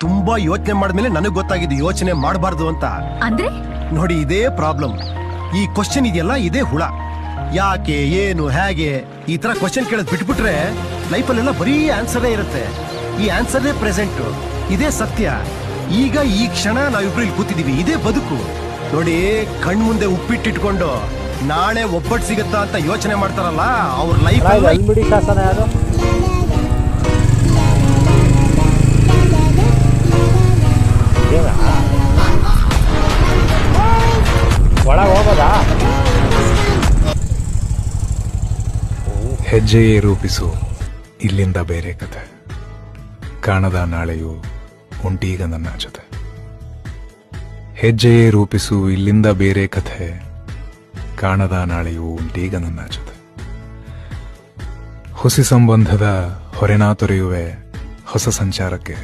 ತುಂಬಾ ಯೋಚನೆ ಮಾಡಿದ್ಮೇಲೆ ನನಗೆ ಗೊತ್ತಾಗಿದೆ ಯೋಚನೆ ಮಾಡಬಾರ್ದು ಅಂತ. ಅಂದ್ರೆ ನೋಡಿ, ಇದೇ ಪ್ರಾಬ್ಲಮ್. ಈ ಕ್ವಶನ್ ಇದೆಯಲ್ಲ, ಇದೇ ಹುಳ. ಯಾಕೆ, ಏನು, ಹೇಗೆ, ಈ ತರ ಕ್ವಶನ್ ಕೇಳೋದ್ ಬಿಟ್ಬಿಟ್ರೆ ಲೈಫಲ್ಲೆಲ್ಲ ಬರೀ ಆನ್ಸರೇ ಇರುತ್ತೆ. ಈ ಆನ್ಸರೇ ಪ್ರೆಸೆಂಟ್, ಇದೇ ಸತ್ಯ. ಈಗ ಈ ಕ್ಷಣ ನಾವಿಬ್ರು ಇಲ್ಲಿ ಕೂತಿದೀವಿ, ಇದೇ ಬದುಕು. ನೋಡಿ, ಕಣ್ಮುಂದೆ ಉಪ್ಪಿಟ್ಟಿಟ್ಕೊಂಡು ನಾಳೆ ಒಬ್ಬಟ್ಟು ಸಿಗತ್ತಾ ಅಂತ ಯೋಚನೆ ಮಾಡ್ತಾರಲ್ಲ, ಅವ್ರ ಲೈಫ್ ಅಲ್ಬಿಡಿ ಶಾಸನ ಯಾರು ಒಳಗೆ ಹೋಗೋದಾ? ಹೆಜ್ಜೆಯೇ ರೂಪಿಸು ಇಲ್ಲಿಂದ ಬೇರೆ ಕಥೆ, ಕಾಣದ ನಾಳೆಯು ಉಂಟೀಗ ನನ್ನ ಜೊತೆ. ಹೆಜ್ಜೆಯೇ ರೂಪಿಸು ಇಲ್ಲಿಂದ ಬೇರೆ ಕಥೆ, ಕಾಣದ ನಾಳೆಯು ಉಂಟೀಗ ನನ್ನ ಜೊತೆ. ಹುಸಿ ಸಂಬಂಧದ ಹೊರೆನಾ ತೊರೆಯುವೆ ಹೊಸ ಸಂಚಾರಕ್ಕೆ.